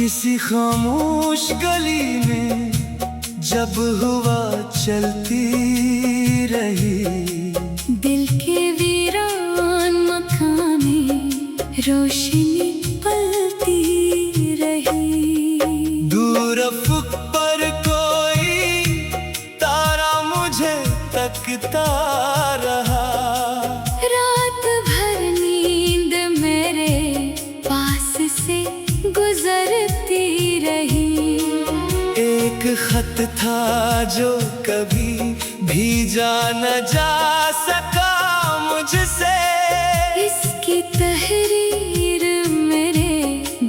किसी खामोश गली में जब हुआ चलती रही, दिल के वीरान मकान में रोशनी पलती रही। दूर अफक पर कोई तारा मुझे तकता रहा, रात भर नींद मेरे पास से गुजरती रही। एक खत था जो कभी भेजा न जा सका मुझसे, इसकी तहरीर मेरे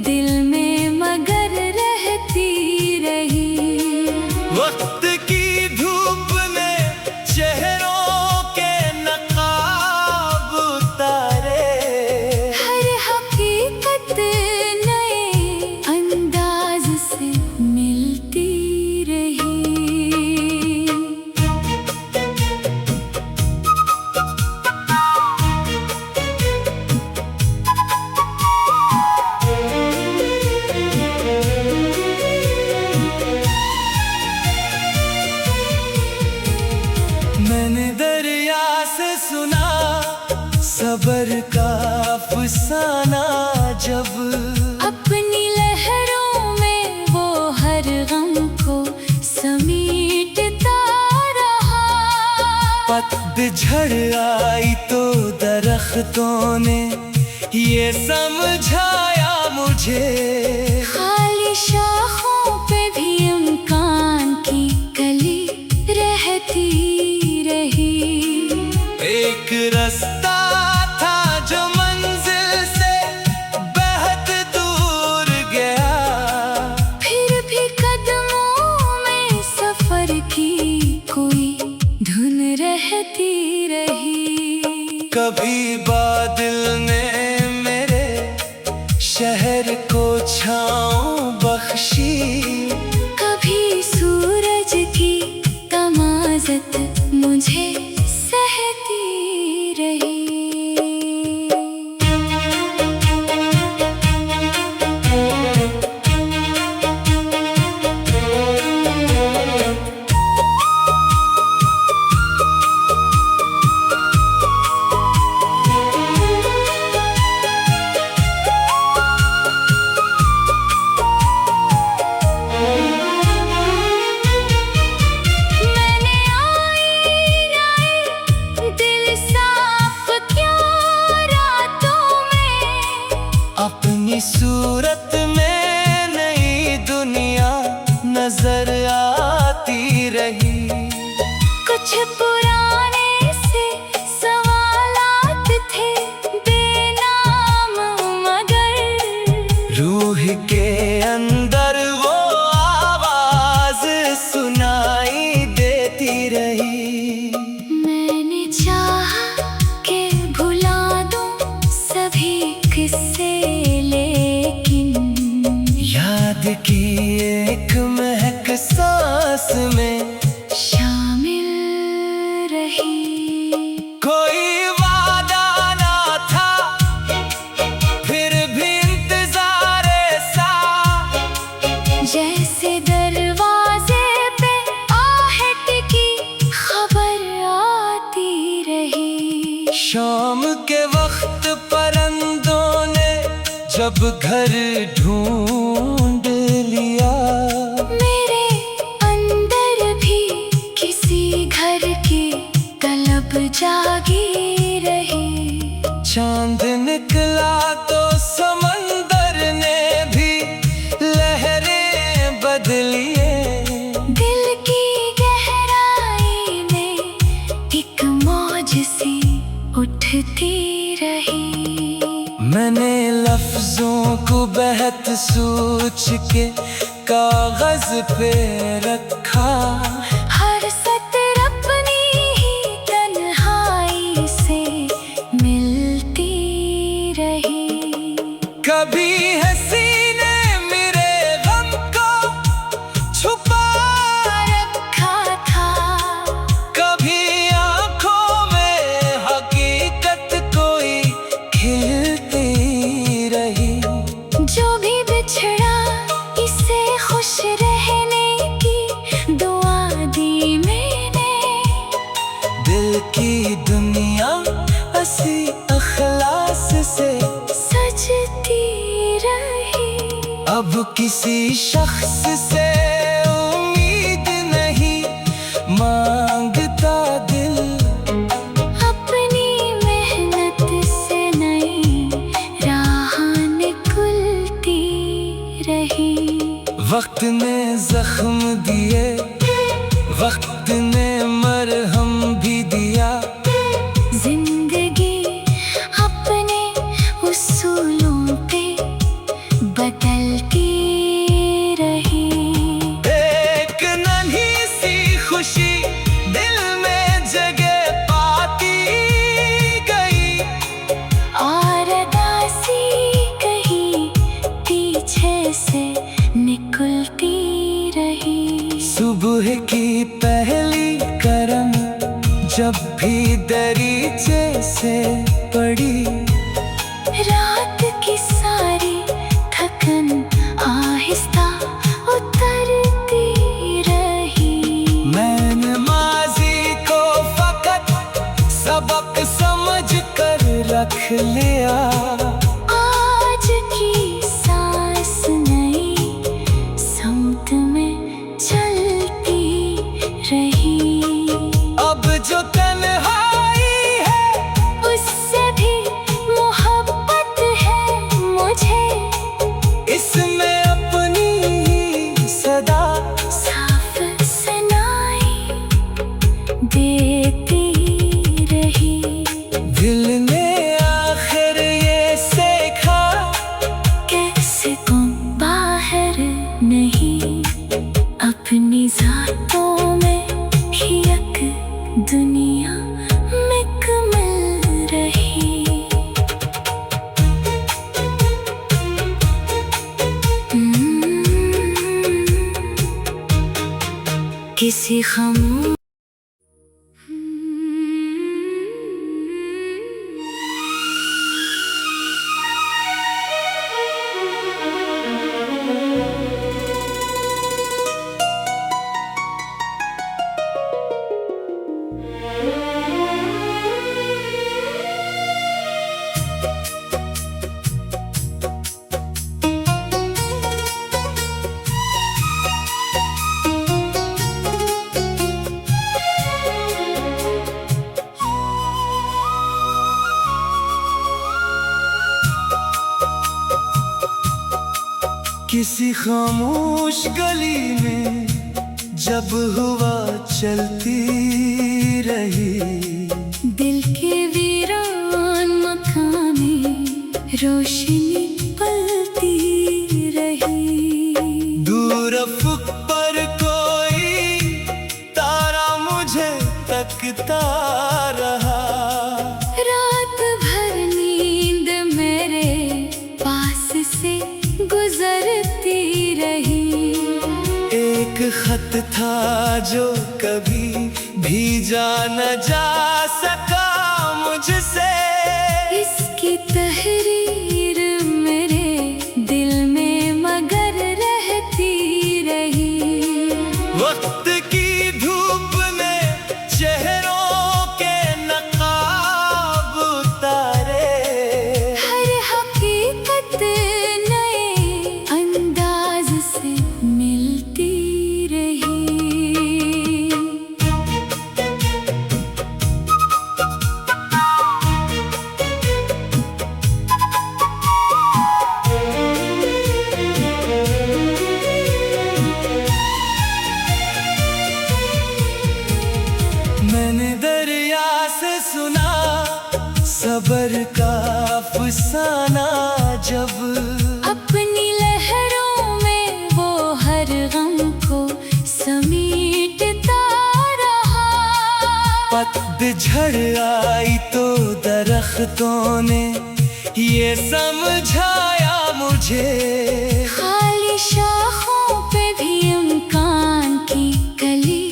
दिल में मगर रहती रही। वक्त की धूप में चेहरों के नकाब उतारे, हर हकीकत नए अंदाज से मिलती रही। मैंने दरिया से सुना सबर का अफसाना, जब अपनी लहरों में वो हर गम को समेटता रहा। पतझड़ आई तो दरख्तों ने ये समझाया मुझे, खाली शाखों पे भी इम्कान की कली रहती रही। एक रास्ता था जो मंजिल से बेहद दूर गया, फिर भी कदमों में सफर की कोई धुन रहती रही। कभी बादल ने मेरे शहर को छाँव बख्शी, कभी सूरज की तमाज़त मुझे सहती रही। मैंने आईने दिल साफ किया रातों में, अपनी सूरत में नई दुनिया नजर आती रही। कुछ पुराने से सवालात थे बेनाम, मगर रूह के अंदर वो आवाज सुनाई देती रही। मैंने चाहा कि भुला दूं सभी किस्से, लेकिन याद की एक महक सांस में शामिल रही। कोई वादा ना था फिर भी इंतजार सा, जैसे दरवाजे पे आहट की खबर आती रही। शाम के वक्त परिंदों ने जब घर ढूंढ लिया, मेरे अंदर भी किसी घर की तलब जागी रही। चांद निकला तो समंदर ने भी लहरें बदलिए, दिल की गहराई में एक मौज सी उठती रही। मैंने लफ्जों को बहत सोच के कागज पे रखा, हर सतर अपनी ही तन्हाई से मिलती रही। कभी हंसी ने मेरे गम को छुपा रखा था, कभी आंखों में हकीकत कोई खिलती रही। जो भी बिछड़ा किसी शख्स से उम्मीद नहीं मांगता दिल, अपनी मेहनत से नई राह निकलती रही। वक्त ने जख्म दिए, वक्त ने मरहम भी दिया, जिंदगी अपने उसूलों पे बदलती रही। एक नन्ही सी खुशी दिल में जगह पाती गई, और उदासी कहीं पीछे से निकलती रही। सुबह की पहली करन जब भी दरीचे से पड़ी, रात की सारी थकन आहिस्ता उतरती रही। मैंने माजी को फकत सबक समझ कर रख लिया, आज की सांस नई समत में चलती रही। अब जो तन्हाई है उससे भी मोहब्बत है मुझे, इसमें अपनी ही सदा साफ सुनाई देती रही। दिल ने आखिर ये सीखा, कैसे तुम बाहर नहीं, अपनी ज़ातों में ही एक दुनिया मुकम्मल रही। किसी खम किसी खामोश गली में जब हुआ चलती रही, दिल के वीरान मकान में रोशनी पलती रही। दूर अफक पर कोई तारा मुझे तकता रहा, रात भर नींद मेरे पास से गुजरती रही। एक खत था जो कभी भेजा न जा सका मुझसे, इसकी तहरीर मेरे दिल में मगर रहती रही। वक्त की धूप ने चेहरों के नकाब उतारे, हर हकीकत नए अंदाज से मिलती रही। मैंने दरिया से सुना सबर का अफसाना, जब अपनी लहरों में वो हर गम को समेटता रहा। पतझड़ आई तो दरख्तों ने ये समझाया मुझे, खाली शाखों पे भी इम्कान की कली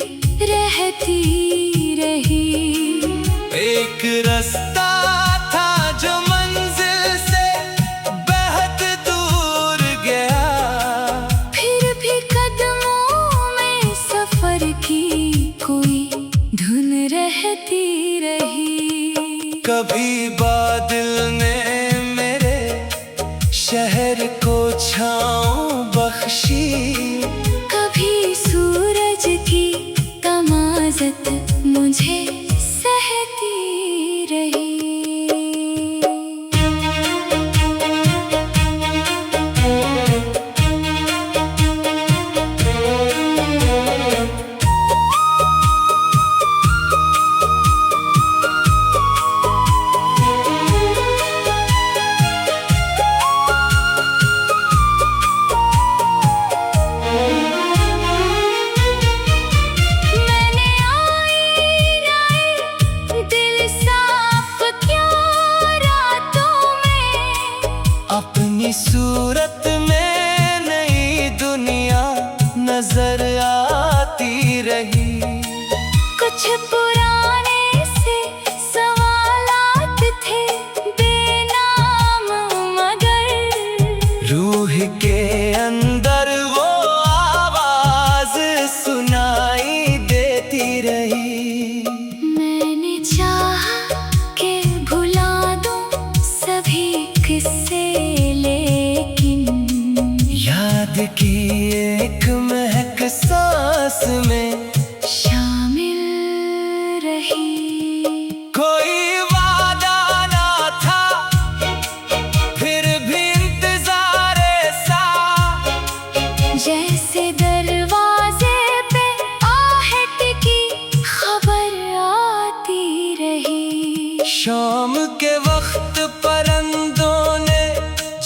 रहती रही। एक रास्ता था जो मंजिल से बेहद दूर गया, फिर भी कदमों में सफर की कोई धुन रहती रही। कभी बादल ने मेरे शहर को छाँव बख्शी, की। कभी सूरज की तमाज़त मुझे सहती रही। अपनी सूरत में नई दुनिया नजर आती रही। कुछ पुराने से सवालात थे बेनाम, मगर रूह के अंदर वो आवाज सुनाई देती रही। मैंने चाहा कि भुला दूं सभी किस्से, याद की एक महक सांस में शामिल रही। कोई वादा ना था फिर भी इंतजार सा, जैसे दरवाजे पे आहट की खबर आती रही। शाम के वक्त परिंदों ने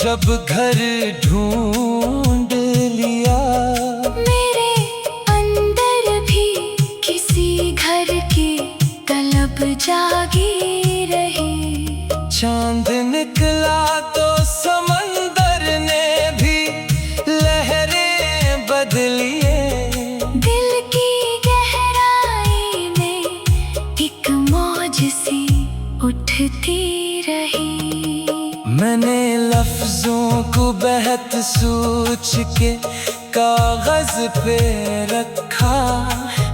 जब घर ढूंढ लिया, मेरे अंदर भी किसी घर की तलब जागी रही। चांद निकला तो समंदर ने भी लहरें बदलिए। दिल की गहराई में एक मौज सी उठती रही। मैंने लफ्जों को बहत सोच के कागज पे रखा।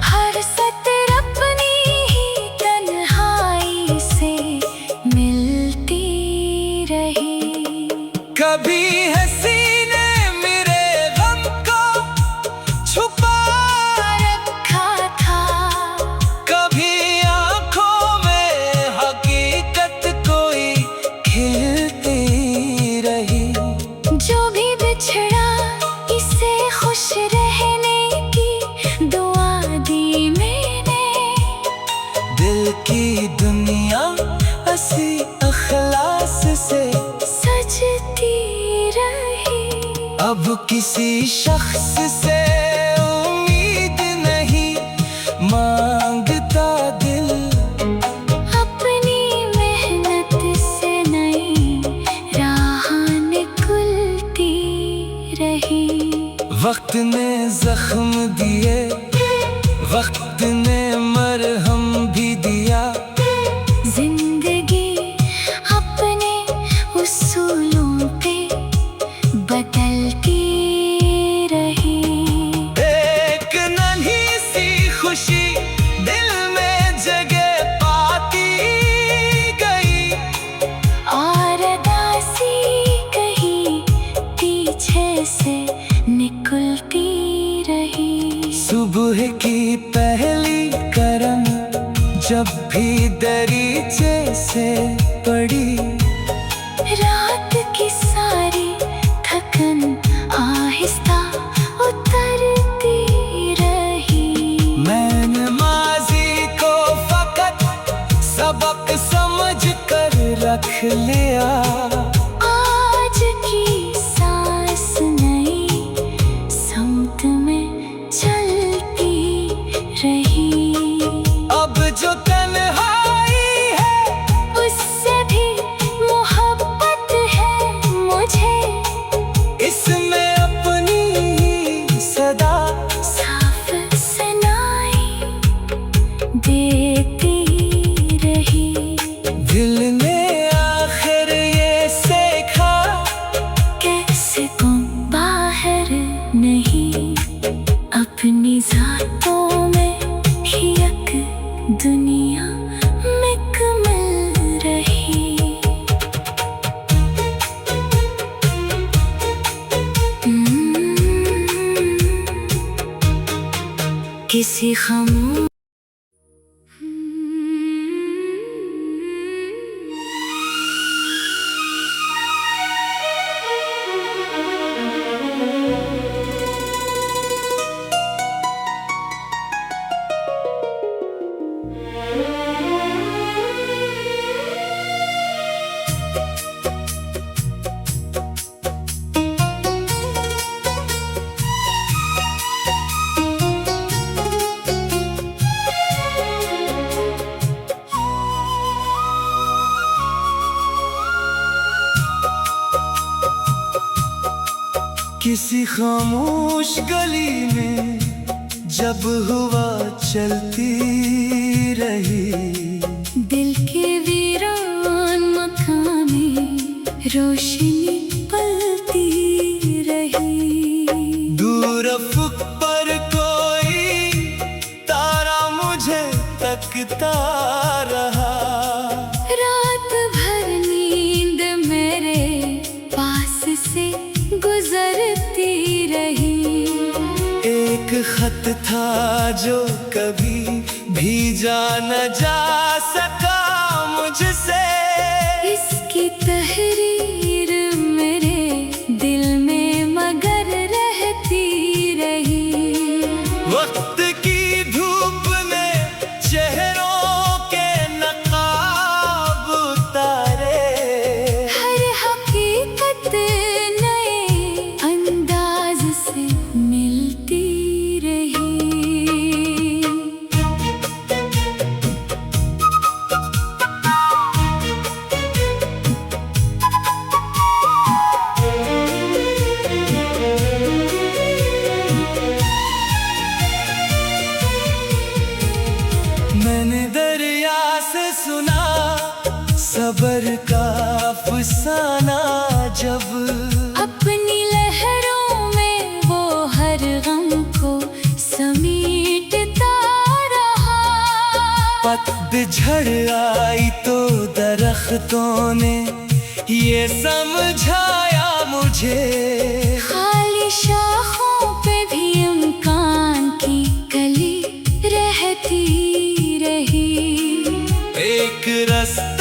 हर सतर अपनी ही तन्हाई से मिलती रही। कभी हंसी ने मेरे गम को छुपा रखा था, कभी आंखों में हकीकत कोई खिलती रही। जो भी बिछड़ा इसे खुश रहने की दुआ दी मैंने। दिल की दुनिया हंसी अखलास से सजती रही। अब किसी शख्स से उम्मीद नहीं मांगता दिल। अपनी मेहनत से नई राह निकलती रही। वक्त ने जख्म दिए, वक्त ने मरहम भी दिया। जिंदगी अपने उसूलों पे बदलती रही। एक नन्ही सी खुशी दिल में जगह पाती गई, और दासी कहीं पीछे से निकलती रही। सुबह की पहली करन जब भी दरीचे से पड़ी, रात की सारी थकन आहिस्ता उतरती रही। मैंने माजी को फकत सबक समझ कर रख लिया। आज की सांस नई समत में चलती रही। अब जो तन्हाई है उससे भी मोहब्बत है मुझे। इसमें अपनी ही सदा साफ सुनाई देती रही। दिल ने आखिर ये सीखा, कैसे तुम बाहर नहीं, अपनी ज़ातों में ही एक दुनिया मुकम्मल रही। किसी खामोश गली में जब हुआ चलती रही, दिल के वीरान मकान में रोशनी पलती रही। दूर अफक पर कोई तारा मुझे तकता रहा, रात भर नींद मेरे पास से गुजरती रही। एक खत था जो कभी भेजा न जा सका मुझसे, इसकी तहरीर मेरे दिल में मगर रहती रही। वक्त की धूप में चेहरों के नकाब उतारे, हर हकीकत नए अंदाज से मिलती रही। मैंने दरिया से सुना सबर का अफसाना, जब अपनी लहरों में वो हर गम को समेटता रहा। पतझड़ आई तो दरख्तों ने ये समझाया मुझे, खाली शाखों पे भी इम्कान की कली रहती रही। एक रास्ता